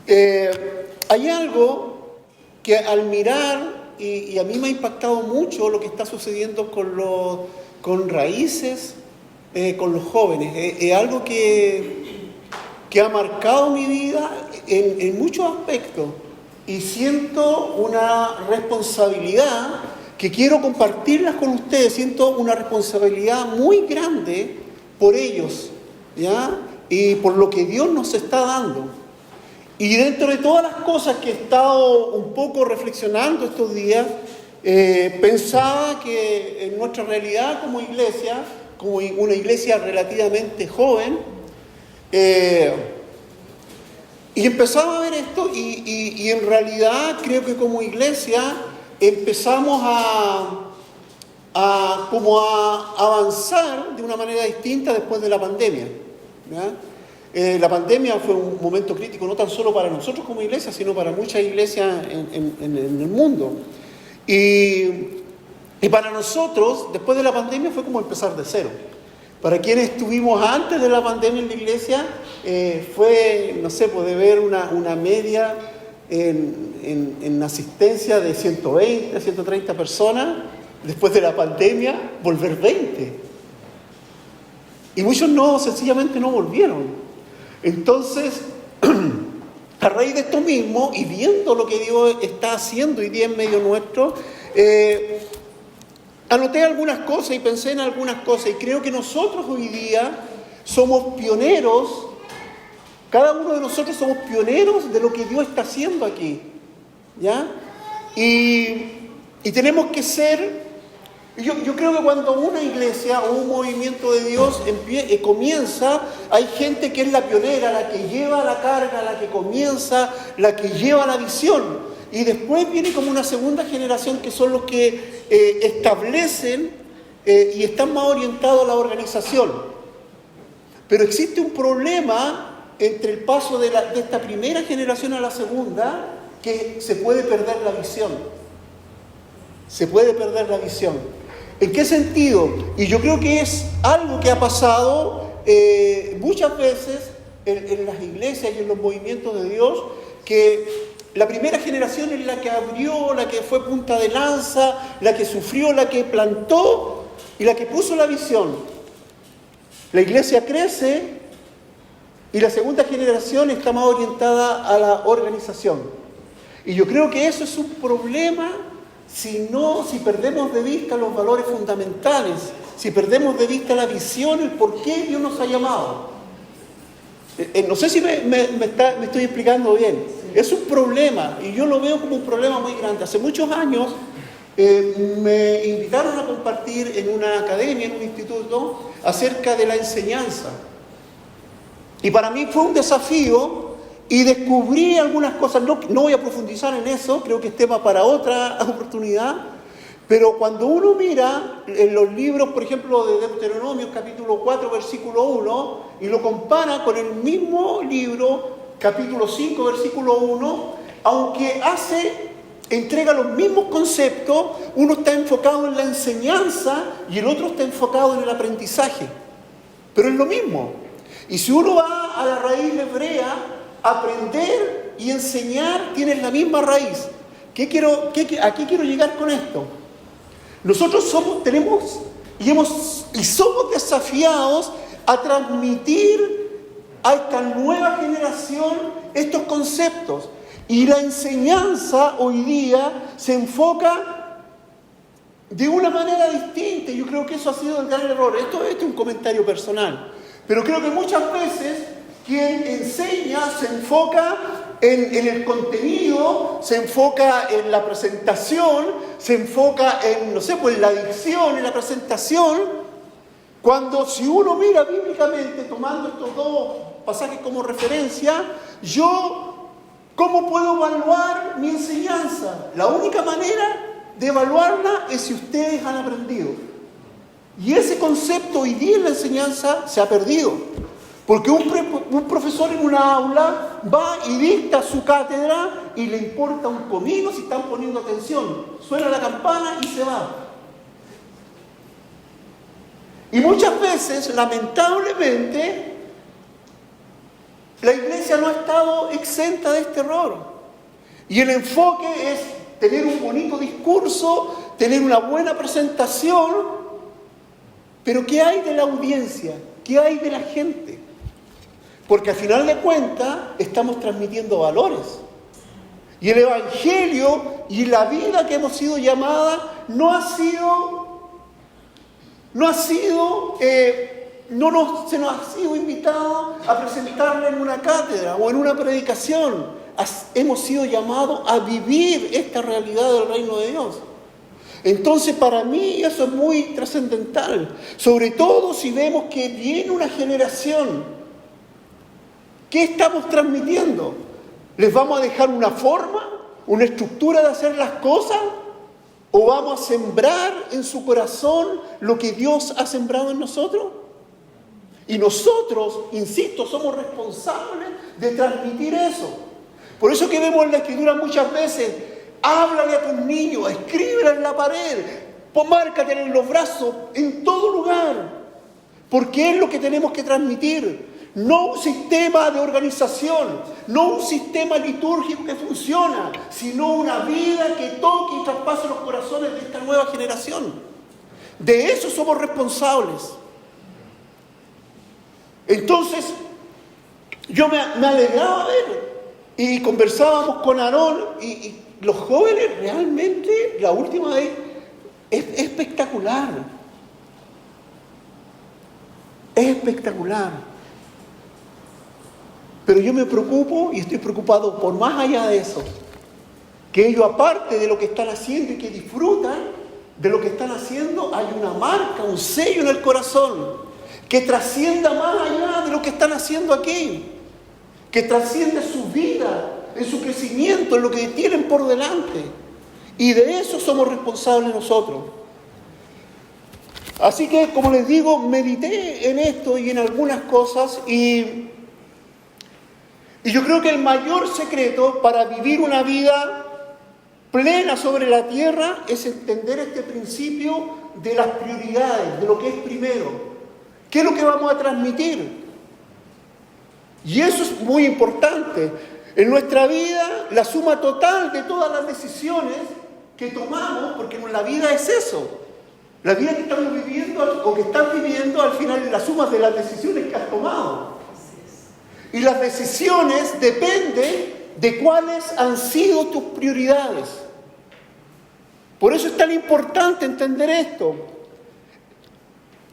Hay algo que al mirar, y a mí me ha impactado mucho lo que está sucediendo con Raíces, con los jóvenes. Es algo que ha marcado mi vida en muchos aspectos, y siento una responsabilidad que quiero compartirlas con ustedes. Siento una responsabilidad muy grande por ellos, ¿ya? Y por lo que Dios nos está dando. Y dentro de todas las cosas que he estado un poco reflexionando estos días, pensaba que en nuestra realidad como iglesia, como una iglesia relativamente joven, y empezaba a ver esto, y en realidad creo que como iglesia empezamos a avanzar de una manera distinta después de la pandemia, ¿ya? La pandemia fue un momento crítico, no tan solo para nosotros como iglesia, sino para muchas iglesias en el mundo. Y para nosotros, después de la pandemia, fue como empezar de cero. Para quienes estuvimos antes de la pandemia en la iglesia, fue, no sé, puede ver una media en asistencia de 120 a 130 personas. Después de la pandemia, volver 20. Y muchos sencillamente no volvieron. Entonces, a raíz de esto mismo, y viendo lo que Dios está haciendo hoy día en medio nuestro, anoté algunas cosas y pensé en algunas cosas, y creo que nosotros hoy día somos pioneros, cada uno de nosotros somos pioneros de lo que Dios está haciendo aquí, ¿ya? Y tenemos que ser... Yo creo que cuando una iglesia o un movimiento de Dios comienza, hay gente que es la pionera, la que lleva la carga, la que comienza, la que lleva la visión. Y después viene como una segunda generación que son los que establecen y están más orientados a la organización. Pero existe un problema entre el paso de esta primera generación a la segunda, que se puede perder la visión. Se puede perder la visión. ¿En qué sentido? Y yo creo que es algo que ha pasado muchas veces en las iglesias y en los movimientos de Dios, que la primera generación es la que abrió, la que fue punta de lanza, la que sufrió, la que plantó y la que puso la visión. La iglesia crece y la segunda generación está más orientada a la organización. Y yo creo que eso es un problema si perdemos de vista los valores fundamentales, si perdemos de vista la visión, el por qué Dios nos ha llamado. No sé si me estoy explicando bien. Es un problema, y yo lo veo como un problema muy grande. Hace muchos años me invitaron a compartir en una academia, en un instituto, acerca de la enseñanza. Y para mí fue un desafío, y descubrí algunas cosas. No voy a profundizar en eso, creo que es tema para otra oportunidad. Pero cuando uno mira en los libros, por ejemplo, de Deuteronomio, capítulo 4, versículo 1, y lo compara con el mismo libro, capítulo 5, versículo 1, aunque entrega los mismos conceptos, uno está enfocado en la enseñanza y el otro está enfocado en el aprendizaje. Pero es lo mismo. Y si uno va a la raíz hebrea, aprender y enseñar tienen la misma raíz. ¿A qué quiero llegar con esto? Nosotros somos desafiados a transmitir a esta nueva generación estos conceptos. Y la enseñanza hoy día se enfoca de una manera distinta. Yo creo que eso ha sido el gran error. Esto es un comentario personal. Pero creo que muchas veces quien enseña se enfoca en el contenido, se enfoca en la presentación, se enfoca en, en la dicción, en la presentación, cuando si uno mira bíblicamente, tomando estos dos pasajes como referencia, ¿cómo puedo evaluar mi enseñanza? La única manera de evaluarla es si ustedes han aprendido. Y ese concepto hoy día en la enseñanza se ha perdido. Porque un profesor en una aula va y dicta su cátedra y le importa un comino si están poniendo atención. Suena la campana y se va. Y muchas veces, lamentablemente, La iglesia no ha estado exenta de este error. Y el enfoque es tener un bonito discurso, tener una buena presentación, pero ¿qué hay de la audiencia? ¿Qué hay de la gente? Porque al final de cuentas estamos transmitiendo valores. Y el Evangelio y la vida que hemos sido llamada no se nos ha sido invitado a presentarla en una cátedra o en una predicación. Hemos sido llamados a vivir esta realidad del reino de Dios. Entonces, para mí eso es muy trascendental, sobre todo si vemos que viene una generación. ¿Qué estamos transmitiendo? ¿Les vamos a dejar una forma, una estructura de hacer las cosas? ¿O vamos a sembrar en su corazón lo que Dios ha sembrado en nosotros? Y nosotros, insisto, somos responsables de transmitir eso. Por eso que vemos en la Escritura muchas veces: háblale a tus niños, escríbela en la pared, márcatela en los brazos, en todo lugar. Porque es lo que tenemos que transmitir. No un sistema de organización, no un sistema litúrgico que funciona, sino una vida que toque y traspase los corazones de esta nueva generación. De eso somos responsables. Entonces, yo me alegraba ver, y conversábamos con Aarón, y los jóvenes realmente, la última vez, es espectacular. Es espectacular. Pero yo me preocupo y estoy preocupado por más allá de eso. Que ellos, aparte de lo que están haciendo y que disfrutan de lo que están haciendo, hay una marca, un sello en el corazón que trascienda más allá de lo que están haciendo aquí. Que trascienda su vida, en su crecimiento, en lo que tienen por delante. Y de eso somos responsables nosotros. Así que, como les digo, medité en esto y en algunas cosas y yo creo que el mayor secreto para vivir una vida plena sobre la tierra es entender este principio de las prioridades, de lo que es primero. ¿Qué es lo que vamos a transmitir? Y eso es muy importante. En nuestra vida, la suma total de todas las decisiones que tomamos, porque la vida es eso. La vida que estamos viviendo o que estás viviendo al final es la suma de las decisiones que has tomado. Y las decisiones dependen de cuáles han sido tus prioridades. Por eso es tan importante entender esto.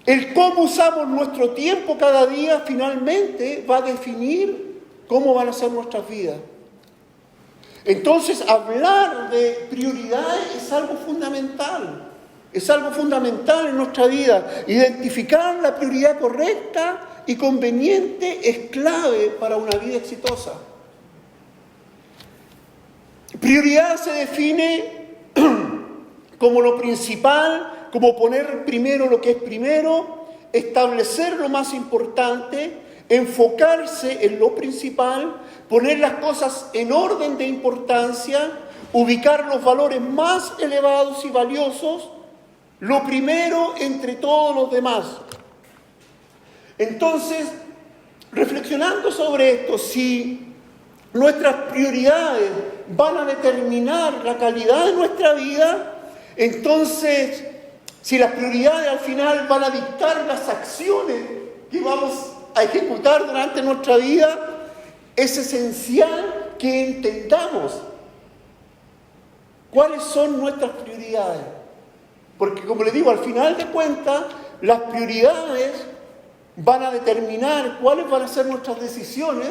El cómo usamos nuestro tiempo cada día finalmente va a definir cómo van a ser nuestras vidas. Entonces, hablar de prioridades es algo fundamental. Es algo fundamental en nuestra vida. Identificar la prioridad correcta y conveniente es clave para una vida exitosa. Prioridad se define como lo principal, como poner primero lo que es primero, establecer lo más importante, enfocarse en lo principal, poner las cosas en orden de importancia, ubicar los valores más elevados y valiosos, lo primero entre todos los demás. Entonces, reflexionando sobre esto, si nuestras prioridades van a determinar la calidad de nuestra vida, entonces, si las prioridades al final van a dictar las acciones que vamos a ejecutar durante nuestra vida, es esencial que entendamos cuáles son nuestras prioridades. Porque, como les digo, al final de cuentas, las prioridades van a determinar cuáles van a ser nuestras decisiones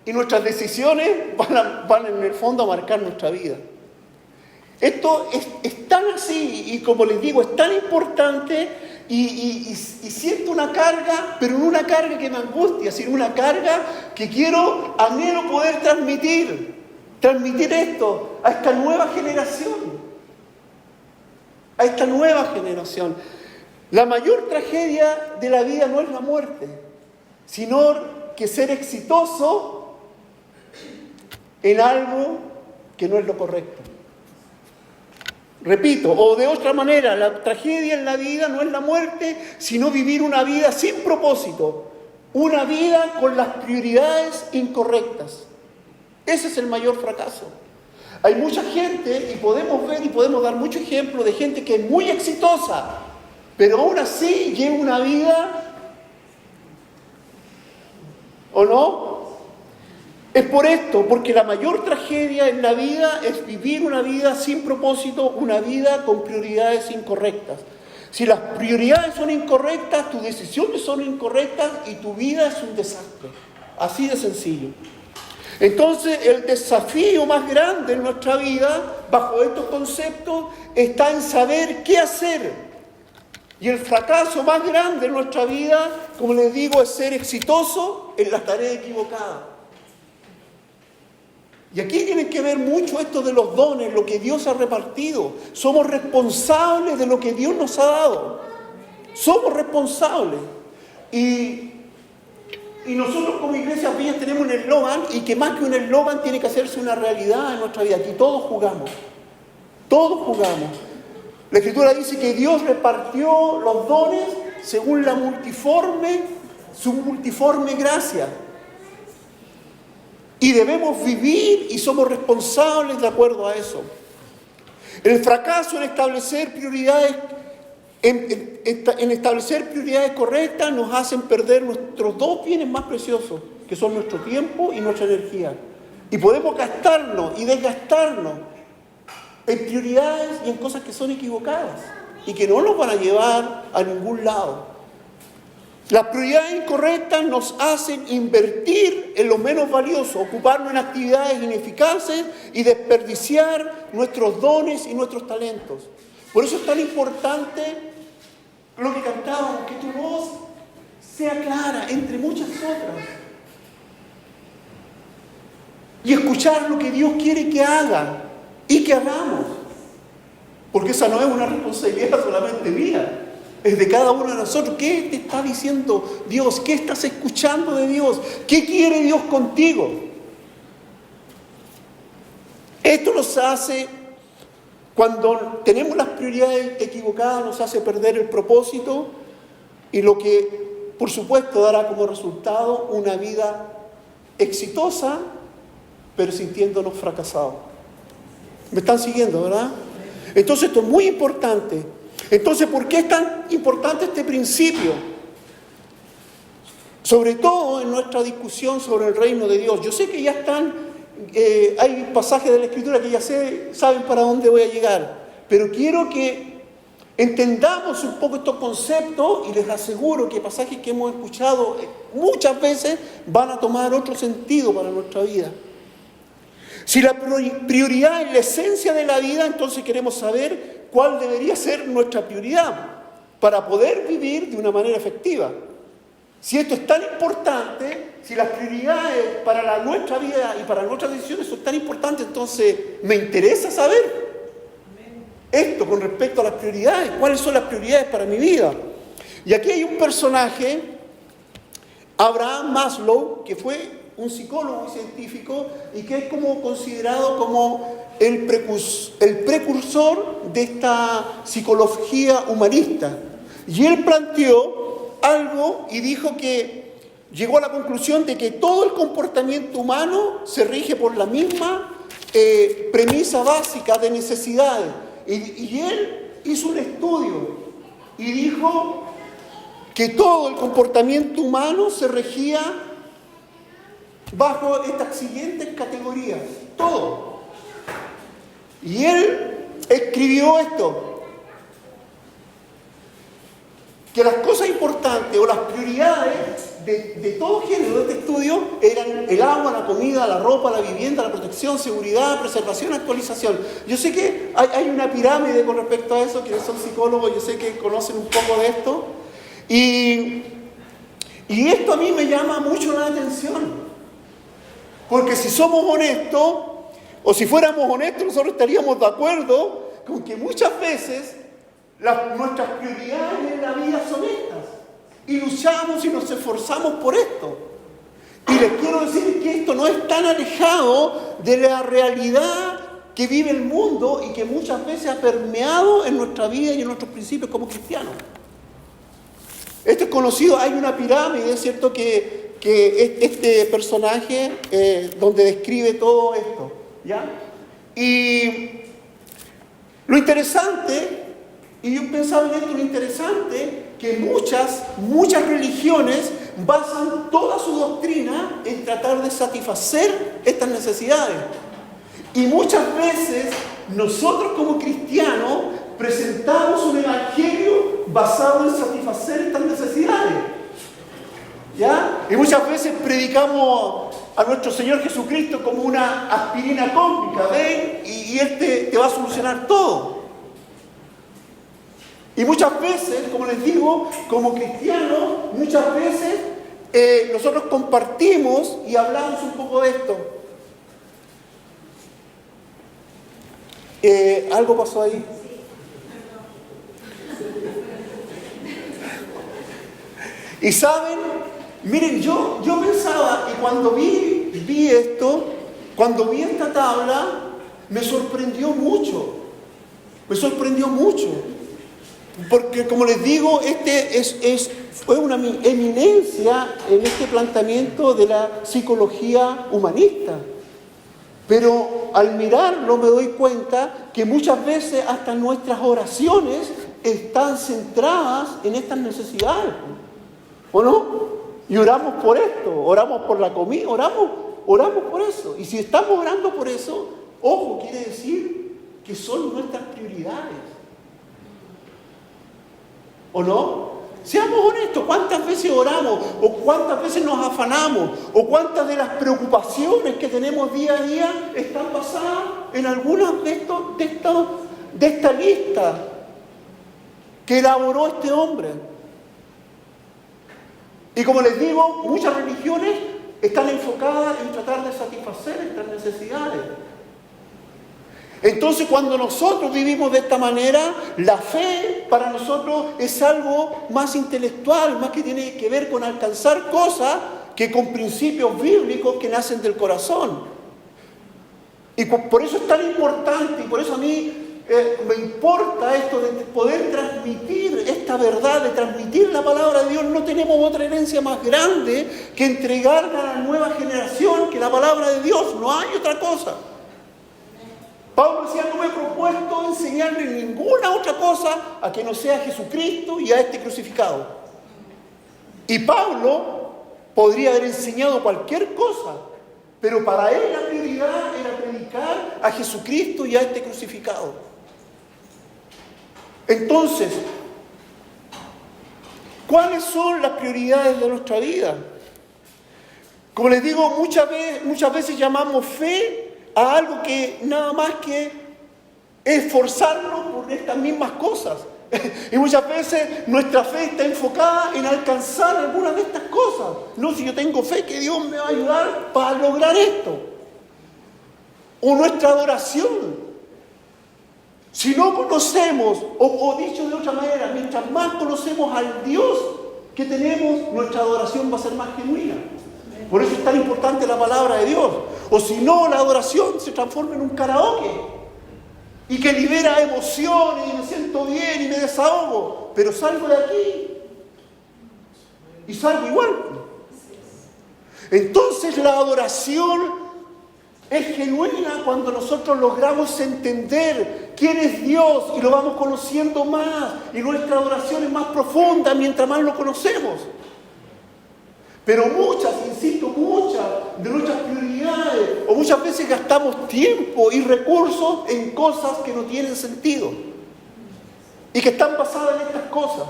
y nuestras decisiones van en el fondo a marcar nuestra vida. Esto es tan así y, como les digo, es tan importante y siento una carga, pero no una carga que me angustia, sino una carga que anhelo poder transmitir esto a esta nueva generación. A esta nueva generación. La mayor tragedia de la vida no es la muerte, sino que ser exitoso en algo que no es lo correcto. Repito, o de otra manera, la tragedia en la vida no es la muerte, sino vivir una vida sin propósito, una vida con las prioridades incorrectas. Ese es el mayor fracaso. Hay mucha gente, y podemos ver y podemos dar muchos ejemplos de gente que es muy exitosa, pero aún así lleva una vida, ¿o no? Es por esto, porque la mayor tragedia en la vida es vivir una vida sin propósito, una vida con prioridades incorrectas. Si las prioridades son incorrectas, tus decisiones son incorrectas y tu vida es un desastre. Así de sencillo. Entonces, el desafío más grande en nuestra vida, bajo estos conceptos, está en saber qué hacer. Y el fracaso más grande en nuestra vida, como les digo, es ser exitoso en la tarea equivocada. Y aquí tiene que ver mucho esto de los dones, lo que Dios ha repartido. Somos responsables de lo que Dios nos ha dado. Somos responsables. Y nosotros como Iglesia Villas tenemos un eslogan, y que más que un eslogan tiene que hacerse una realidad en nuestra vida. Aquí todos jugamos. Todos jugamos. La Escritura dice que Dios repartió los dones según su multiforme gracia. Y debemos vivir y somos responsables de acuerdo a eso. El fracaso en establecer prioridades, en establecer prioridades correctas nos hacen perder nuestros dos bienes más preciosos, que son nuestro tiempo y nuestra energía. Y podemos gastarnos y desgastarnos en prioridades y en cosas que son equivocadas y que no nos van a llevar a ningún lado. Las prioridades incorrectas nos hacen invertir en lo menos valioso, ocuparnos en actividades ineficaces y desperdiciar nuestros dones y nuestros talentos. Por eso es tan importante lo que cantábamos, que tu voz sea clara entre muchas otras. Y escuchar lo que Dios quiere que haga y que hagamos. Porque esa no es una responsabilidad solamente mía. Es de cada uno de nosotros. ¿Qué te está diciendo Dios? ¿Qué estás escuchando de Dios? ¿Qué quiere Dios contigo? Esto nos hace, cuando tenemos las prioridades equivocadas, nos hace perder el propósito y lo que, por supuesto, dará como resultado una vida exitosa, pero sintiéndonos fracasados. ¿Me están siguiendo, verdad? Entonces esto es muy importante. Entonces, ¿por qué es tan importante este principio? Sobre todo en nuestra discusión sobre el reino de Dios. Yo sé que ya están, hay pasajes de la Escritura que ya saben para dónde voy a llegar, pero quiero que entendamos un poco estos conceptos y les aseguro que pasajes que hemos escuchado muchas veces van a tomar otro sentido para nuestra vida. Si la prioridad es la esencia de la vida, entonces queremos saber cuál debería ser nuestra prioridad para poder vivir de una manera efectiva. Si esto es tan importante, si las prioridades para nuestra vida y para nuestras decisiones son tan importantes, entonces me interesa saber esto con respecto a las prioridades. ¿Cuáles son las prioridades para mi vida? Y aquí hay un personaje, Abraham Maslow, que fue un psicólogo y científico y que es como considerado como el precursor de esta psicología humanista. Y él planteó algo y dijo que llegó a la conclusión de que todo el comportamiento humano se rige por la misma premisa básica de necesidades. Y él hizo un estudio y dijo que todo el comportamiento humano se regía bajo estas siguientes categorías, todo. Y él escribió esto, que las cosas importantes o las prioridades de todo género de este estudio eran el agua, la comida, la ropa, la vivienda, la protección, seguridad, preservación, actualización. Yo sé que hay una pirámide con respecto a eso, quienes son psicólogos, yo sé que conocen un poco de esto. Y esto a mí me llama mucho la atención. Porque si somos honestos, o si fuéramos honestos, nosotros estaríamos de acuerdo con que muchas veces nuestras prioridades en la vida son estas. Y luchamos y nos esforzamos por esto. Y les quiero decir que esto no es tan alejado de la realidad que vive el mundo y que muchas veces ha permeado en nuestra vida y en nuestros principios como cristianos. Esto es conocido, hay una pirámide, ¿cierto? Que este personaje donde describe todo esto, ¿ya? Y lo interesante, y yo pensaba en esto, lo interesante, que muchas religiones basan toda su doctrina en tratar de satisfacer estas necesidades. Y muchas veces nosotros como cristianos presentamos un evangelio basado en satisfacer estas necesidades. ¿Ya? Y muchas veces predicamos a nuestro Señor Jesucristo como una aspirina cósmica, ¿ven? Y Él te va a solucionar todo. Y muchas veces, como les digo, como cristianos, muchas veces nosotros compartimos y hablamos un poco de esto. ¿Algo pasó ahí? Y saben, miren, yo pensaba, y cuando vi esto, cuando vi esta tabla, me sorprendió mucho. Porque, como les digo, fue una eminencia en este planteamiento de la psicología humanista. Pero al mirarlo me doy cuenta que muchas veces hasta nuestras oraciones están centradas en estas necesidades. ¿O no? Y oramos por esto, oramos por la comida, oramos por eso. Y si estamos orando por eso, ojo, quiere decir que son nuestras prioridades. ¿O no? Seamos honestos, ¿cuántas veces oramos? ¿O cuántas veces nos afanamos? ¿O cuántas de las preocupaciones que tenemos día a día están basadas en algunas de esta lista que elaboró este hombre? Y como les digo, muchas religiones están enfocadas en tratar de satisfacer estas necesidades. Entonces, cuando nosotros vivimos de esta manera, la fe para nosotros es algo más intelectual, más que tiene que ver con alcanzar cosas que con principios bíblicos que nacen del corazón. Y por eso es tan importante, y por eso a mí me importa esto de poder transmitir esta verdad, de transmitir la palabra de Dios. No tenemos otra herencia más grande que entregarla a la nueva generación que la palabra de Dios. No hay otra cosa. Pablo decía, no me he propuesto enseñarle ninguna otra cosa a que no sea Jesucristo y a este crucificado. Y Pablo podría haber enseñado cualquier cosa, pero para él la prioridad era predicar a Jesucristo y a este crucificado. Entonces, ¿cuáles son las prioridades de nuestra vida? Como les digo, muchas veces llamamos fe a algo que nada más que esforzarnos por estas mismas cosas. Y muchas veces nuestra fe está enfocada en alcanzar algunas de estas cosas. No, si yo tengo fe que Dios me va a ayudar para lograr esto. O nuestra adoración. Si no conocemos, o dicho de otra manera, mientras más conocemos al Dios que tenemos, nuestra adoración va a ser más genuina. Por eso es tan importante la palabra de Dios. O si no, la adoración se transforma en un karaoke. Y que libera emociones, y me siento bien, y me desahogo. Pero salgo de aquí. Y salgo igual. Entonces la adoración es genuina cuando nosotros logramos entender quién es Dios y lo vamos conociendo más. Y nuestra adoración es más profunda mientras más lo conocemos. Pero muchas de nuestras prioridades, o muchas veces gastamos tiempo y recursos en cosas que no tienen sentido y que están basadas en estas cosas.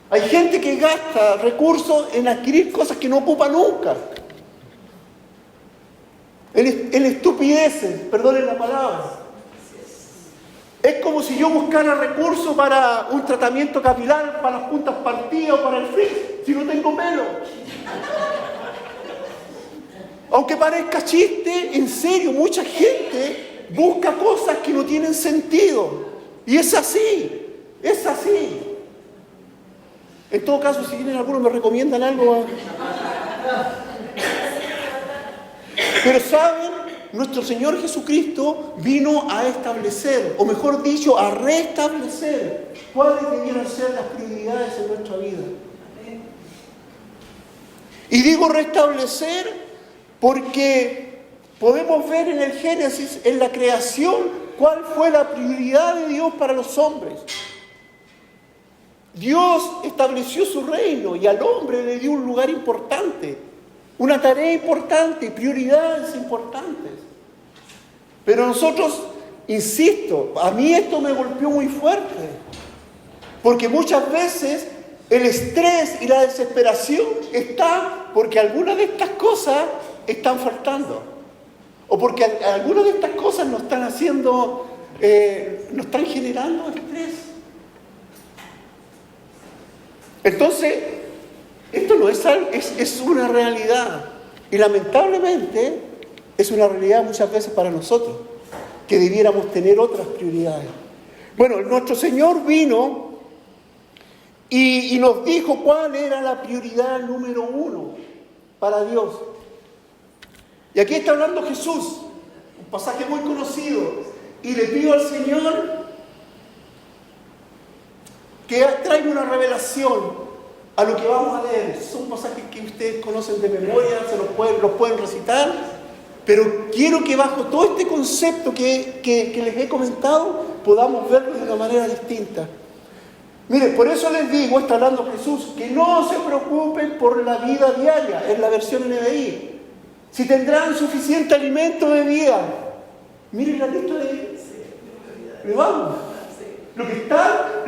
Hay gente que gasta recursos en adquirir cosas que no ocupa nunca, en estupideces, perdonen la palabra. Es como si yo buscara recursos para un tratamiento capilar, para las puntas partidas o para el frizz, si no tengo pelo. Aunque parezca chiste, en serio, mucha gente busca cosas que no tienen sentido. Y es así. En todo caso, si tienen algunos me recomiendan algo. Pero ¿saben? Nuestro Señor Jesucristo vino a establecer, o mejor dicho, a restablecer cuáles debieran ser las prioridades en nuestra vida. Y digo restablecer porque podemos ver en el Génesis, en la creación, cuál fue la prioridad de Dios para los hombres. Dios estableció su reino y al hombre le dio un lugar importante, una tarea importante, prioridades importantes. Pero nosotros, insisto, a mí esto me golpeó muy fuerte, porque muchas veces el estrés y la desesperación está porque algunas de estas cosas están faltando, o porque algunas de estas cosas nos están haciendo, nos están generando estrés. Entonces, esto no es algo, es una realidad, y lamentablemente es una realidad muchas veces para nosotros, que debiéramos tener otras prioridades. Bueno, nuestro Señor vino y nos dijo cuál era la prioridad número 1 para Dios. Y aquí está hablando Jesús, un pasaje muy conocido, y le pido al Señor que traiga una revelación a lo que vamos a leer. Son pasajes que ustedes conocen de memoria, los pueden recitar, pero quiero que bajo todo este concepto que les he comentado, podamos verlo de una manera distinta. Miren, por eso les digo, está hablando Jesús, que no se preocupen por la vida diaria, en la versión NBI. Si tendrán suficiente alimento de vida. Miren la lista de vamos. Lo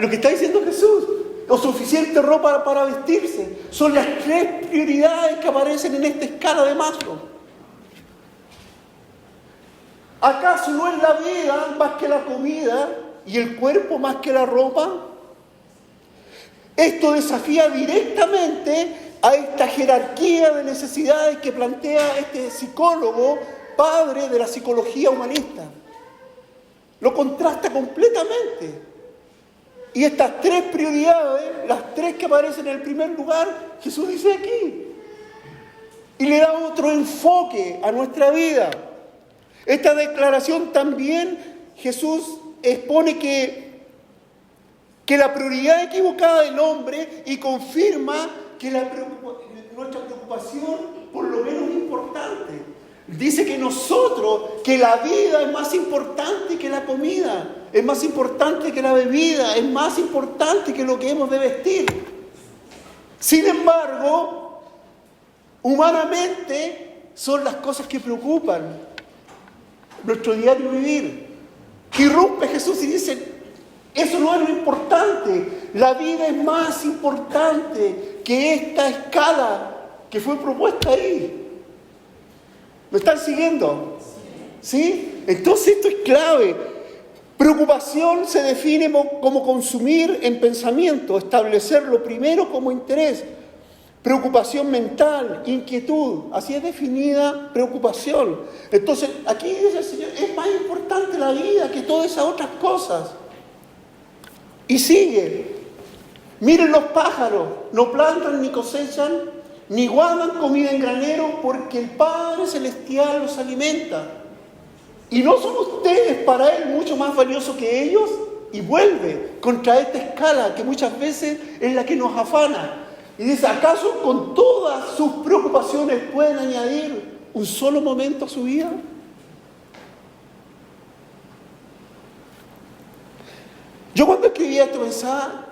que está diciendo Jesús, o suficiente ropa para vestirse, son las 3 prioridades que aparecen en esta escala de Maslow. ¿Acaso no es la vida más que la comida y el cuerpo más que la ropa? Esto desafía directamente a esta jerarquía de necesidades que plantea este psicólogo, padre de la psicología humanista. Lo contrasta completamente. Y estas 3 prioridades, las 3 que aparecen en el primer lugar, Jesús dice aquí. Y le da otro enfoque a nuestra vida. Esta declaración también Jesús expone que la prioridad equivocada del hombre y confirma que nuestra preocupación por lo menos importante. Dice que la vida es más importante que la comida, es más importante que la bebida, es más importante que lo que hemos de vestir. Sin embargo, humanamente son las cosas que preocupan nuestro diario vivir. Irrumpe Jesús y dice, eso no es lo importante, la vida es más importante que esta escala que fue propuesta ahí. ¿Me están siguiendo? ¿Sí? Entonces esto es clave. Preocupación se define como consumir en pensamiento, establecerlo primero como interés. Preocupación mental, inquietud, así es definida preocupación. Entonces, aquí dice el Señor, es más importante la vida que todas esas otras cosas. Y sigue. Miren los pájaros, no plantan ni cosechan, ni guardan comida en granero, porque el Padre Celestial los alimenta. ¿Y no son ustedes para Él mucho más valiosos que ellos? Y vuelve contra esta escala que muchas veces es la que nos afana. Y dice, ¿acaso con todas sus preocupaciones pueden añadir un solo momento a su vida? Yo cuando escribía esto pensaba,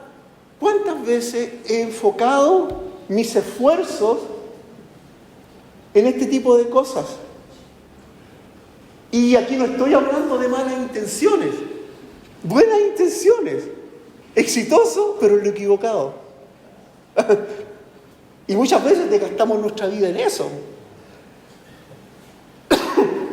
¿cuántas veces he enfocado mis esfuerzos en este tipo de cosas? Y aquí no estoy hablando de malas intenciones, buenas intenciones, exitoso pero en lo equivocado. Y muchas veces desgastamos nuestra vida en eso.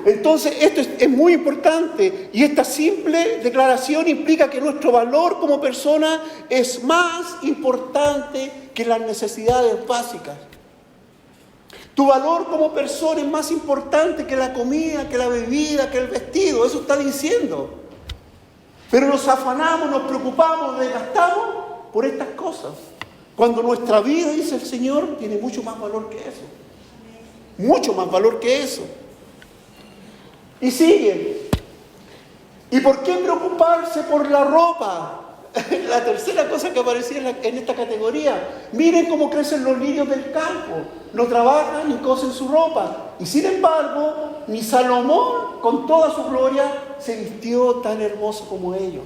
Entonces esto es muy importante, y esta simple declaración implica que nuestro valor como persona es más importante que las necesidades básicas. Tu valor como persona es más importante que la comida, que la bebida, que el vestido, eso está diciendo. Pero nos afanamos, nos preocupamos, desgastamos por estas cosas. Cuando nuestra vida, dice el Señor, tiene mucho más valor que eso. Mucho más valor que eso. Y sigue. ¿Y por qué preocuparse por la ropa? la tercera cosa que aparecía en esta categoría. Miren cómo crecen los lirios del campo. No trabajan ni cosen su ropa. Y sin embargo, ni Salomón, con toda su gloria, se vistió tan hermoso como ellos.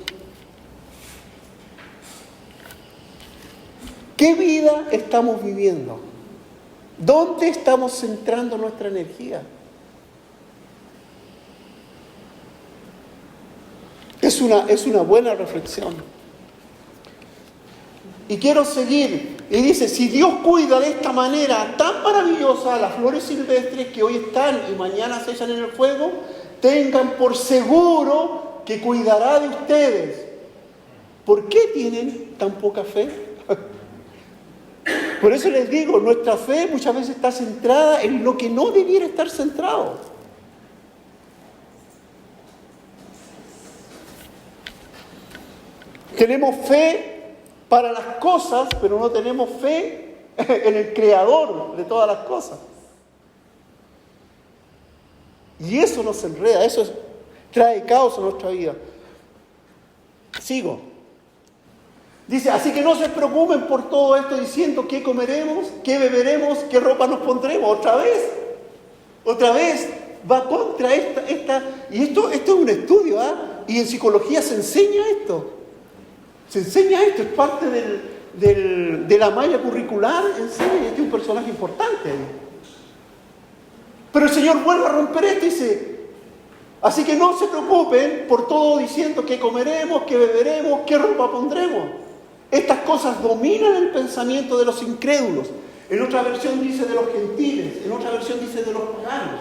¿Qué vida estamos viviendo? ¿Dónde estamos centrando nuestra energía? Es una buena reflexión. Y quiero seguir. Y dice, si Dios cuida de esta manera tan maravillosa a las flores silvestres que hoy están y mañana se echan en el fuego, tengan por seguro que cuidará de ustedes. ¿Por qué tienen tan poca fe? Por eso les digo, nuestra fe muchas veces está centrada en lo que no debiera estar centrado. Tenemos fe para las cosas, pero no tenemos fe en el creador de todas las cosas. Y eso nos enreda, trae caos a nuestra vida. Sigo. Dice, así que no se preocupen por todo esto diciendo qué comeremos, qué beberemos, qué ropa nos pondremos. Otra vez va contra esta. Y esto es un estudio, y en psicología se enseña esto. Es parte de la malla curricular, este es un personaje importante. Pero el Señor vuelve a romper esto y dice, así que no se preocupen por todo diciendo qué comeremos, qué beberemos, qué ropa pondremos. Estas cosas dominan el pensamiento de los incrédulos. En otra versión dice de los gentiles, en otra versión dice de los paganos.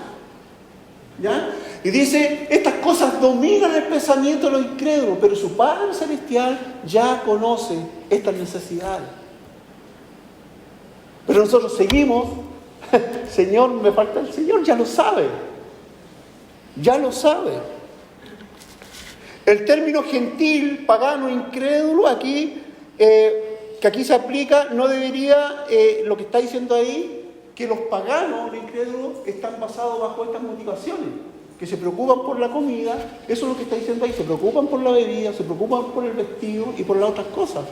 ¿Ya? Y dice, estas cosas dominan el pensamiento de los incrédulos, pero su Padre Celestial ya conoce estas necesidades. Pero nosotros seguimos, Señor, me falta el Señor, ya lo sabe. El término gentil, pagano, incrédulo, aquí, que aquí se aplica, no debería, lo que está diciendo ahí, que los paganos, los incrédulos, están basados bajo estas motivaciones, que se preocupan por la comida, eso es lo que está diciendo ahí, se preocupan por la bebida, se preocupan por el vestido y por las otras cosas.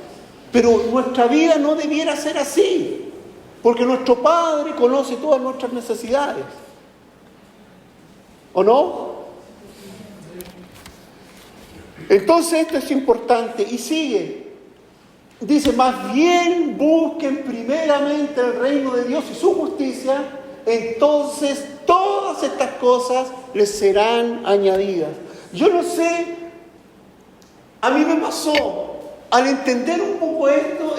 Pero nuestra vida no debiera ser así, porque nuestro Padre conoce todas nuestras necesidades. ¿O no? Entonces esto es importante, y sigue. Dice, más bien busquen primeramente el reino de Dios y su justicia, entonces todas estas cosas les serán añadidas. Yo no sé, a mí me pasó, al entender un poco esto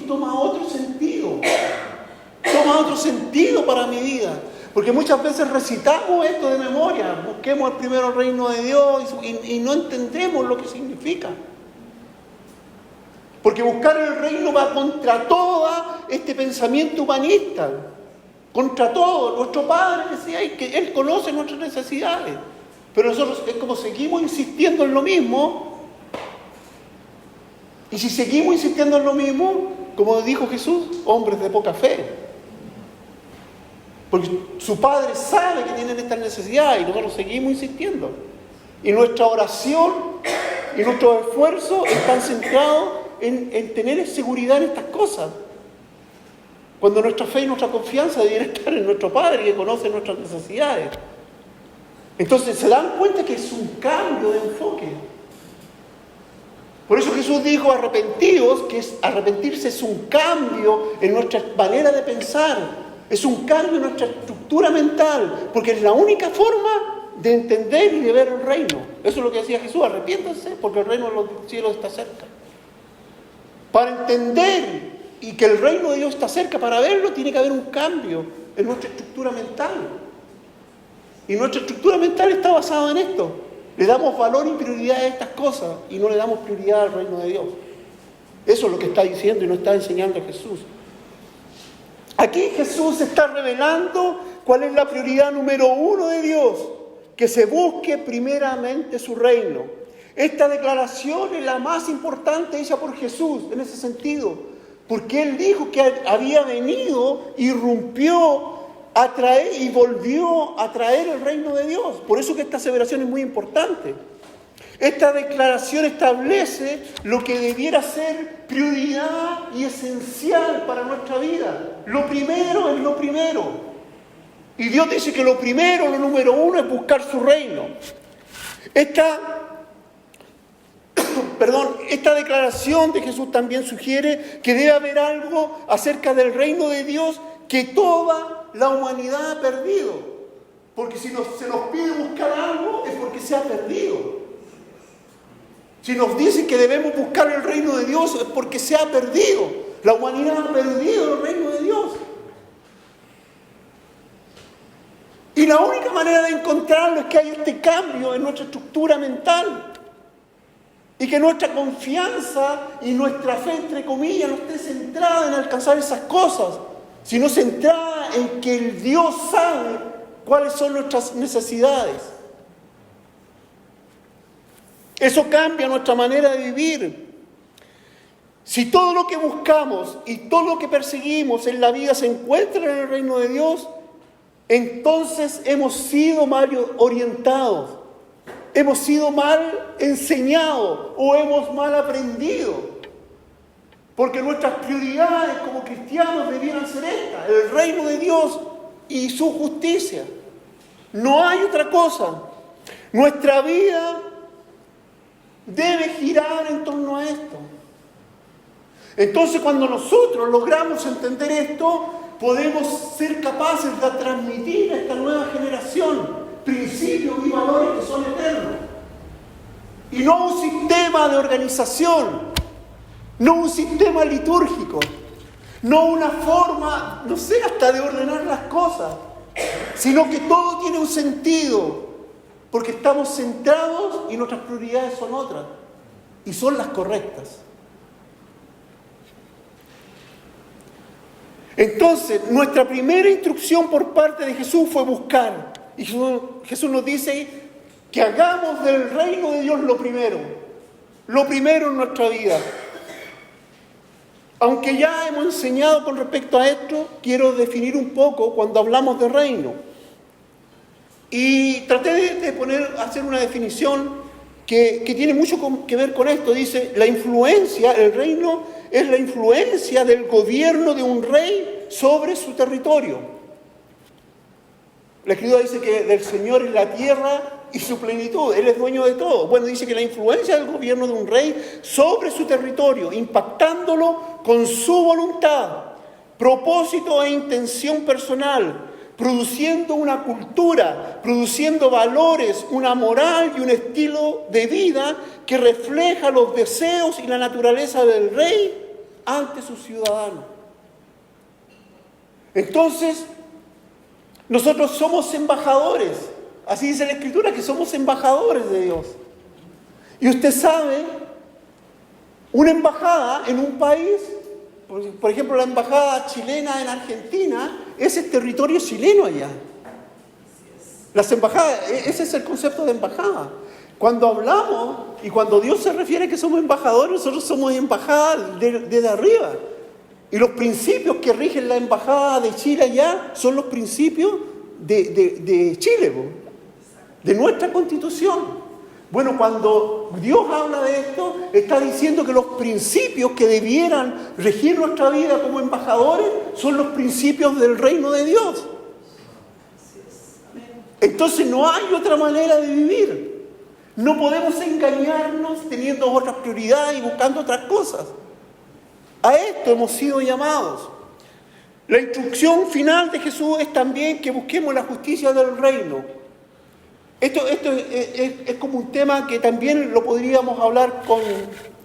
toma otro sentido para mi vida. Porque muchas veces recitamos esto de memoria, busquemos el primero reino de Dios y no entendemos lo que significa. Porque buscar el reino va contra todo este pensamiento humanista, contra todo. Nuestro Padre decía que Él conoce nuestras necesidades, pero nosotros es como seguimos insistiendo en lo mismo. Y si seguimos insistiendo en lo mismo, como dijo Jesús, hombres de poca fe. Porque su Padre sabe que tienen estas necesidades y nosotros seguimos insistiendo. Y nuestra oración y nuestro esfuerzo están centrados en tener seguridad en estas cosas. Cuando nuestra fe y nuestra confianza deberían estar en nuestro Padre que conoce nuestras necesidades. Entonces se dan cuenta que es un cambio de enfoque. Por eso Jesús dijo, arrepentidos, arrepentirse es un cambio en nuestra manera de pensar, es un cambio en nuestra estructura mental, porque es la única forma de entender y de ver el reino. Eso es lo que decía Jesús, arrepiéntanse porque el reino de los cielos está cerca. Para entender y que el reino de Dios está cerca, para verlo, tiene que haber un cambio en nuestra estructura mental. Y nuestra estructura mental está basada en esto. Le damos valor y prioridad a estas cosas y no le damos prioridad al reino de Dios. Eso es lo que está diciendo y nos está enseñando Jesús. Aquí Jesús está revelando cuál es la prioridad número 1 de Dios, que se busque primeramente su reino. Esta declaración es la más importante hecha por Jesús en ese sentido, porque Él dijo que había venido, irrumpió, y volvió a traer el reino de Dios. Por eso que esta aseveración es muy importante. Esta declaración establece lo que debiera ser prioridad y esencial para nuestra vida. Lo primero es lo primero. Y Dios dice que lo primero, lo número uno, es buscar su reino. Esta declaración de Jesús también sugiere que debe haber algo acerca del reino de Dios que toda la humanidad ha perdido. Porque si se nos pide buscar algo es porque se ha perdido. Si nos dicen que debemos buscar el reino de Dios es porque se ha perdido. La humanidad ha perdido el reino de Dios. Y la única manera de encontrarlo es que haya este cambio en nuestra estructura mental. Y que nuestra confianza y nuestra fe, entre comillas, no esté centrada en alcanzar esas cosas, sino centrada en que el Dios sabe cuáles son nuestras necesidades. Eso cambia nuestra manera de vivir. Si todo lo que buscamos y todo lo que perseguimos en la vida se encuentra en el reino de Dios, entonces hemos sido mal orientados, hemos sido mal enseñados o hemos mal aprendido. Porque nuestras prioridades como cristianos debieran ser estas: el reino de Dios y su justicia. No hay otra cosa. Nuestra vida debe girar en torno a esto. Entonces, cuando nosotros logramos entender esto, podemos ser capaces de transmitir a esta nueva generación principios y valores que son eternos. Y no un sistema de organización, no un sistema litúrgico, no una forma, no sé, hasta de ordenar las cosas, sino que todo tiene un sentido. Porque estamos centrados y nuestras prioridades son otras. Y son las correctas. Entonces, nuestra primera instrucción por parte de Jesús fue buscar. Y Jesús nos dice que hagamos del reino de Dios lo primero. Lo primero en nuestra vida. Aunque ya hemos enseñado con respecto a esto, quiero definir un poco cuando hablamos de reino. Y traté de hacer una definición que tiene mucho que ver con esto. Dice, la influencia, el reino es la influencia del gobierno de un rey sobre su territorio. La Escritura dice que del Señor es la tierra y su plenitud, Él es dueño de todo. Bueno, dice que la influencia del gobierno de un rey sobre su territorio, impactándolo con su voluntad, propósito e intención personal, produciendo una cultura, produciendo valores, una moral y un estilo de vida que refleja los deseos y la naturaleza del rey ante sus ciudadanos. Entonces, nosotros somos embajadores. Así dice la Escritura, que somos embajadores de Dios. Y usted sabe, una embajada en un país, por ejemplo, la embajada chilena en Argentina, ese es territorio chileno allá. Las embajadas, ese es el concepto de embajada. Cuando hablamos y cuando Dios se refiere a que somos embajadores, nosotros somos embajada desde arriba. Y los principios que rigen la embajada de Chile allá son los principios de Chile, de nuestra Constitución. Bueno, cuando Dios habla de esto, está diciendo que los principios que debieran regir nuestra vida como embajadores son los principios del reino de Dios. Entonces no hay otra manera de vivir. No podemos engañarnos teniendo otras prioridades y buscando otras cosas. A esto hemos sido llamados. La instrucción final de Jesús es también que busquemos la justicia del reino. Esto es como un tema que también lo podríamos hablar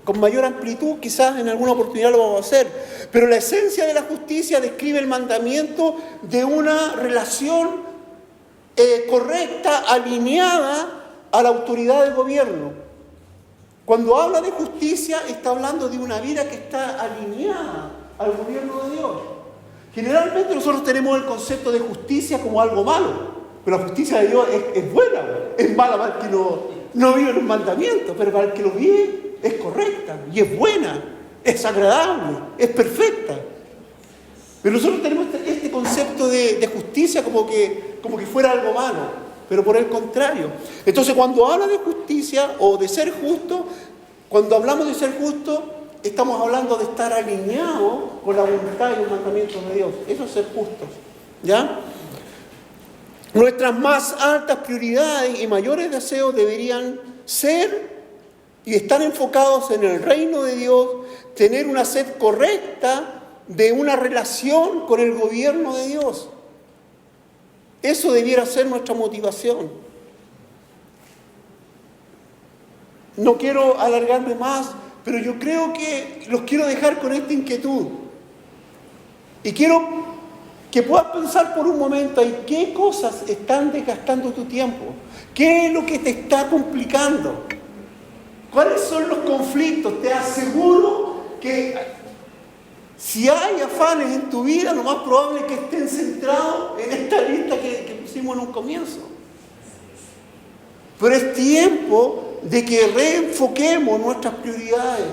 con mayor amplitud, quizás en alguna oportunidad lo vamos a hacer. Pero la esencia de la justicia describe el mandamiento de una relación correcta, alineada a la autoridad del gobierno. Cuando habla de justicia, está hablando de una vida que está alineada al gobierno de Dios. Generalmente nosotros tenemos el concepto de justicia como algo malo, pero la justicia de Dios es buena. Es mala para el que no vive los mandamientos, pero para el que lo vive es correcta y es buena, es agradable, es perfecta. Pero nosotros tenemos este concepto de justicia como que fuera algo malo. pero por el contrario. Entonces, cuando habla de justicia o de ser justo, cuando hablamos de ser justo, estamos hablando de estar alineados con la voluntad y los mandamientos de Dios. Eso es ser justos, ¿ya? Nuestras más altas prioridades y mayores deseos deberían ser y estar enfocados en el reino de Dios, tener una sed correcta de una relación con el gobierno de Dios. Eso debiera ser nuestra motivación. No quiero alargarme más, pero yo creo que los quiero dejar con esta inquietud. Y quiero que puedas pensar por un momento en qué cosas están desgastando tu tiempo. ¿Qué es lo que te está complicando? ¿Cuáles son los conflictos? Te aseguro que si hay afanes en tu vida, lo más probable es que estén centrados en esta lista que pusimos en un comienzo. Pero es tiempo de que reenfoquemos nuestras prioridades.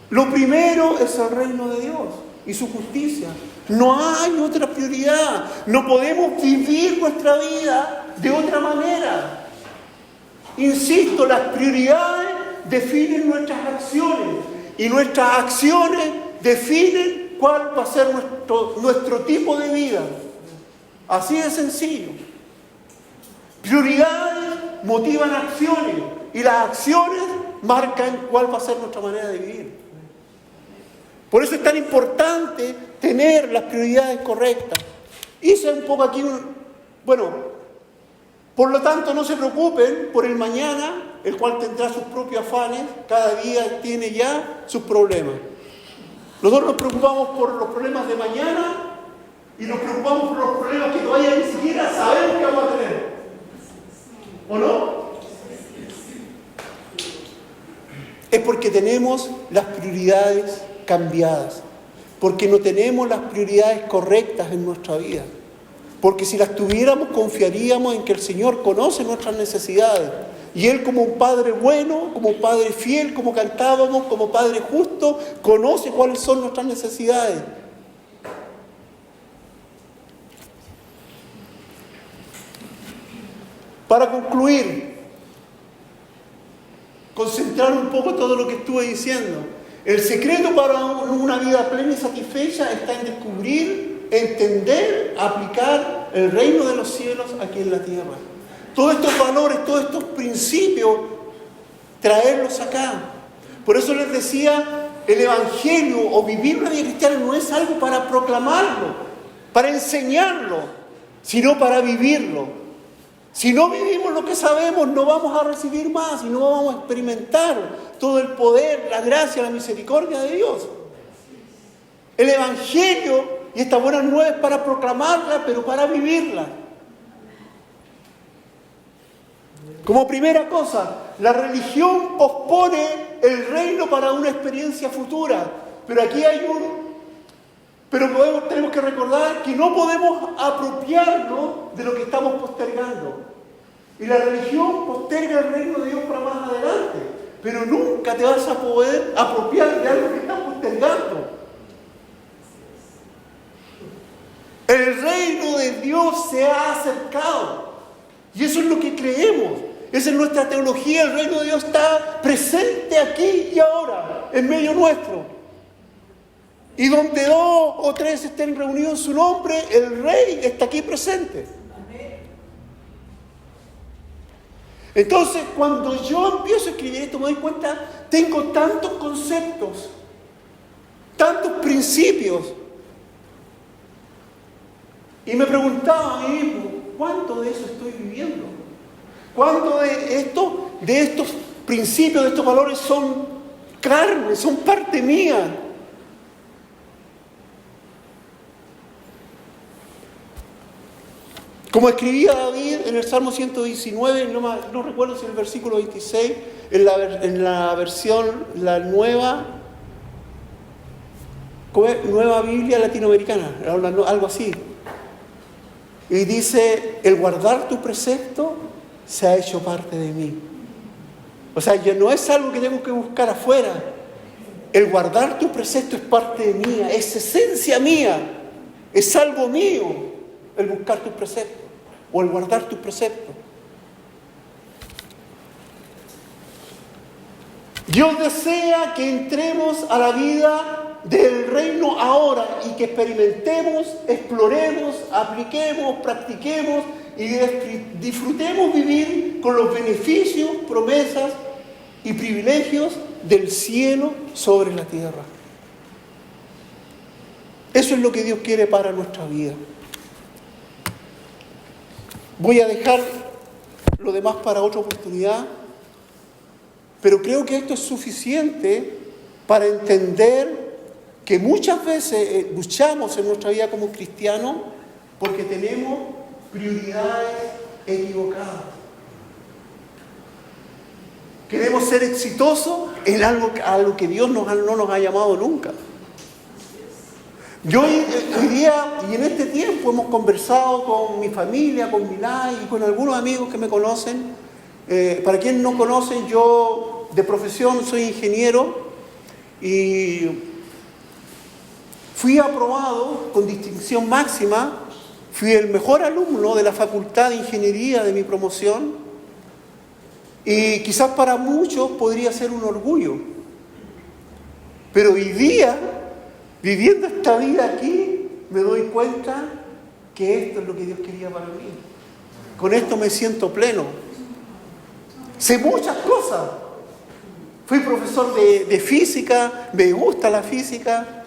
Lo primero es el reino de Dios y su justicia. No hay otra prioridad. No podemos vivir nuestra vida de otra manera. Insisto, las prioridades definen nuestras acciones y nuestras acciones definen cuál va a ser nuestro tipo de vida. Así de sencillo. Prioridades motivan acciones y las acciones marcan cuál va a ser nuestra manera de vivir. Por eso es tan importante tener las prioridades correctas. Hice un poco aquí por lo tanto no se preocupen por el mañana, el cual tendrá sus propios afanes, cada día tiene ya sus problemas. Nosotros nos preocupamos por los problemas de mañana y nos preocupamos por los problemas que todavía ni siquiera sabemos que vamos a tener. ¿O no? Es porque tenemos las prioridades cambiadas, porque no tenemos las prioridades correctas en nuestra vida. Porque si las tuviéramos, confiaríamos en que el Señor conoce nuestras necesidades. Y Él, como un Padre bueno, como un Padre fiel, como cantábamos, como Padre justo, conoce cuáles son nuestras necesidades. Para concluir, concentrar un poco todo lo que estuve diciendo. El secreto para una vida plena y satisfecha está en descubrir, entender, aplicar el reino de los cielos aquí en la tierra. Todos estos valores, todos estos principios, traerlos acá. Por eso les decía, el Evangelio o vivir una vida cristiana no es algo para proclamarlo, para enseñarlo, sino para vivirlo. Si no vivimos lo que sabemos, no vamos a recibir más y no vamos a experimentar todo el poder, la gracia, la misericordia de Dios. El Evangelio y esta buena nueva es para proclamarla, pero para vivirla. Como primera cosa, la religión pospone el reino para una experiencia futura. Pero aquí tenemos que recordar que no podemos apropiarnos de lo que estamos postergando. Y la religión posterga el reino de Dios para más adelante. Pero nunca te vas a poder apropiar de algo que estás postergando. El reino de Dios se ha acercado. Y eso es lo que creemos. Esa es nuestra teología. El reino de Dios está presente aquí y ahora, en medio nuestro. Y donde 2 o 3 estén reunidos en su nombre, el Rey está aquí presente. Entonces, cuando yo empiezo a escribir esto, me doy cuenta, tengo tantos conceptos, tantos principios. Y me preguntaba a mí mismo, ¿cuánto de eso estoy viviendo? ¿Cuánto de estos principios, de estos valores son carne, son parte mía? Como escribía David en el Salmo 119, no recuerdo si en el versículo 26, en la versión, la nueva Biblia latinoamericana, algo así. Y dice, el guardar tu precepto se ha hecho parte de mí. O sea, ya no es algo que tengo que buscar afuera. El guardar tu precepto es parte de mí, es esencia mía, es algo mío, el buscar tus preceptos. o el guardar tus preceptos. Dios desea que entremos a la vida del reino ahora y que experimentemos, exploremos, apliquemos, practiquemos y disfrutemos vivir con los beneficios, promesas y privilegios del cielo sobre la tierra. Eso es lo que Dios quiere para nuestra vida. Voy a dejar lo demás para otra oportunidad, pero creo que esto es suficiente para entender que muchas veces luchamos en nuestra vida como cristianos porque tenemos prioridades equivocadas. Queremos ser exitosos en algo que Dios no nos ha llamado nunca. Yo hoy día y en este tiempo hemos conversado con mi familia, con Milay y con algunos amigos que me conocen. Para quienes no conocen, yo de profesión soy ingeniero y fui aprobado con distinción máxima. Fui el mejor alumno de la Facultad de Ingeniería de mi promoción y quizás para muchos podría ser un orgullo. Pero hoy día, viviendo esta vida aquí, me doy cuenta que esto es lo que Dios quería para mí. Con esto me siento pleno. Sé muchas cosas. Fui profesor de física, me gusta la física.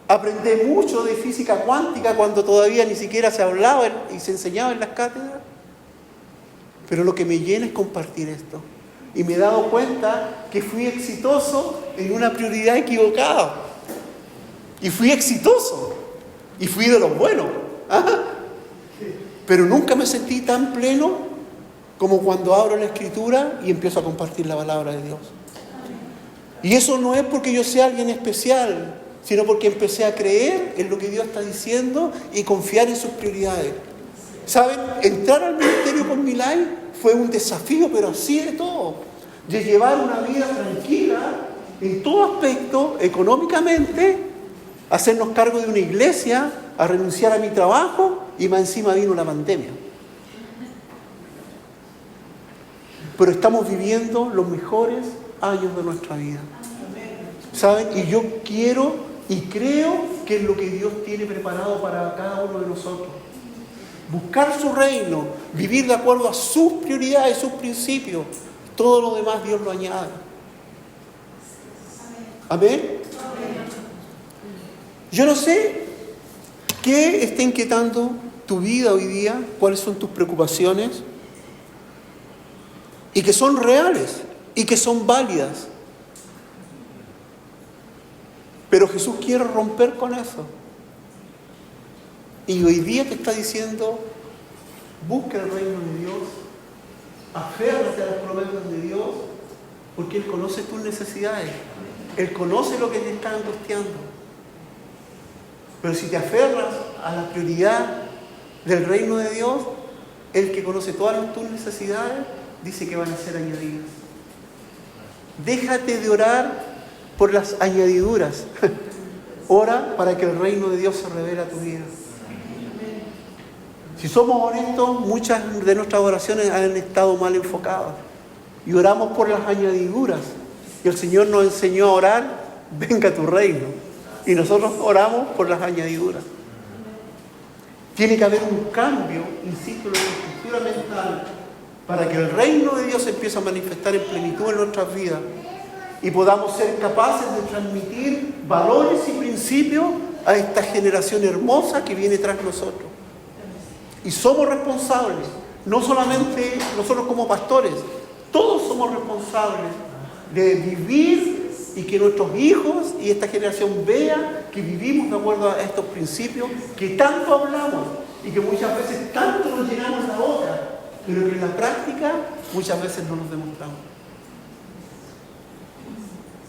Aprendí mucho de física cuántica cuando todavía ni siquiera se hablaba y se enseñaba en las cátedras. Pero lo que me llena es compartir esto. Y me he dado cuenta que fui exitoso en una prioridad equivocada. Y fui exitoso. Y fui de los buenos. Pero nunca me sentí tan pleno como cuando abro la Escritura y empiezo a compartir la palabra de Dios. Y eso no es porque yo sea alguien especial, sino porque empecé a creer en lo que Dios está diciendo y confiar en sus prioridades. ¿Saben? Entrar al ministerio con Milay fue un desafío, pero así de todo. De llevar una vida tranquila en todo aspecto, económicamente, hacernos cargo de una iglesia, a renunciar a mi trabajo y más encima vino la pandemia. Pero estamos viviendo los mejores años de nuestra vida. ¿Saben? Y yo quiero y creo que es lo que Dios tiene preparado para cada uno de nosotros. Buscar su reino, vivir de acuerdo a sus prioridades, sus principios. Todo lo demás Dios lo añade. ¿Amén? Yo no sé qué está inquietando tu vida hoy día, cuáles son tus preocupaciones, y que son reales, y que son válidas. Pero Jesús quiere romper con eso. Y hoy día te está diciendo, busca el reino de Dios, aférrate a las promesas de Dios, porque Él conoce tus necesidades. Él conoce lo que te está angustiando. Pero si te aferras a la prioridad del reino de Dios, el que conoce todas tus necesidades, dice que van a ser añadidas. Déjate de orar por las añadiduras. Ora para que el reino de Dios se revele a tu vida. Si somos honestos, muchas de nuestras oraciones han estado mal enfocadas. Y oramos por las añadiduras. Y el Señor nos enseñó a orar, venga tu reino. Y nosotros oramos por las añadiduras. Tiene que haber un cambio, insisto, en la estructura mental, para que el reino de Dios empiece a manifestar en plenitud en nuestras vidas y podamos ser capaces de transmitir valores y principios a esta generación hermosa que viene tras nosotros. Y somos responsables, no solamente nosotros como pastores, todos somos responsables de vivir y que nuestros hijos y esta generación vea que vivimos de acuerdo a estos principios que tanto hablamos y que muchas veces tanto nos llenamos la boca, pero que en la práctica muchas veces no nos demostramos.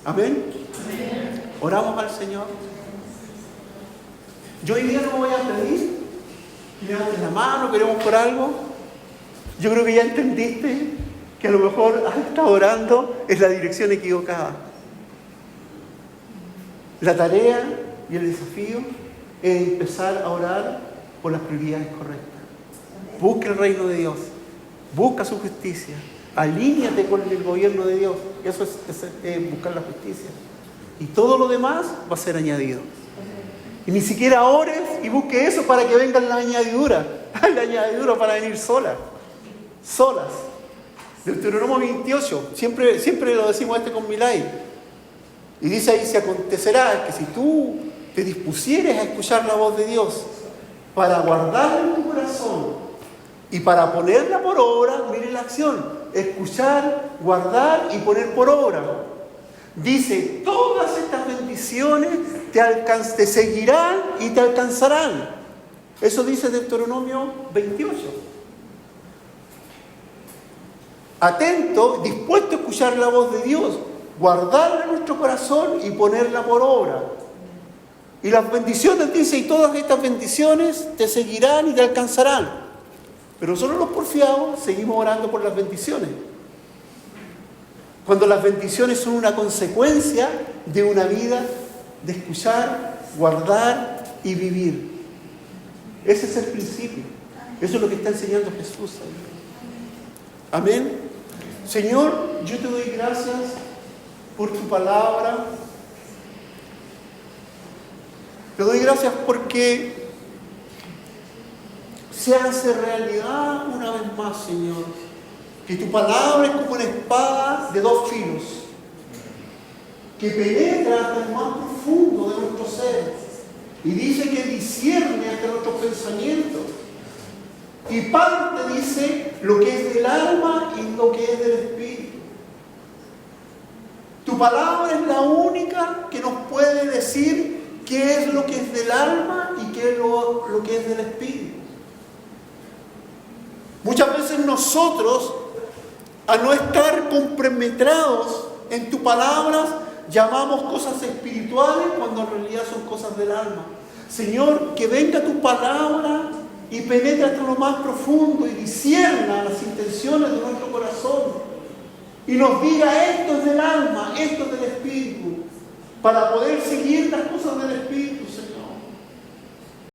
¿Amén? Oramos al Señor. Yo hoy día no voy a pedir que levantes la mano, queremos por algo. Yo creo que ya entendiste que a lo mejor has estado orando en la dirección equivocada. La tarea y el desafío es empezar a orar por las prioridades correctas. Busca el reino de Dios. Busca su justicia. Alíñate con el gobierno de Dios. Eso es buscar la justicia. Y todo lo demás va a ser añadido. Y ni siquiera ores y busque eso para que vengan las añadiduras. La añadidura para venir solas. Deuteronomio 28, siempre lo decimos con Milay. Y dice ahí, se acontecerá que si tú te dispusieres a escuchar la voz de Dios para guardarla en tu corazón y para ponerla por obra, mire la acción, escuchar, guardar y poner por obra. Dice, todas estas bendiciones te seguirán y te alcanzarán. Eso dice Deuteronomio 28. Atento, dispuesto a escuchar la voz de Dios, guardarla en nuestro corazón y ponerla por obra. Y las bendiciones, dice, y todas estas bendiciones te seguirán y te alcanzarán. Pero nosotros los porfiados seguimos orando por las bendiciones. Cuando las bendiciones son una consecuencia de una vida de escuchar, guardar y vivir. Ese es el principio. Eso es lo que está enseñando Jesús ahí. Amén. Señor, yo te doy gracias por tu palabra. Te doy gracias porque se hace realidad una vez más, Señor, que tu palabra es como una espada de dos filos, que penetra hasta el más profundo de nuestro ser y dice que discierne hasta nuestros pensamientos y parte, dice, lo que es del alma y lo que es del espíritu. Tu palabra es la única que nos puede decir qué es lo que es del alma y qué es lo que es del espíritu. Muchas veces nosotros, a no estar compenetrados en tu palabra, llamamos cosas espirituales cuando en realidad son cosas del alma. Señor, que venga tu palabra y penetre hasta lo más profundo y discierna las intenciones de nuestro corazón y nos diga esto es del alma, esto es del espíritu, para poder seguir las cosas del espíritu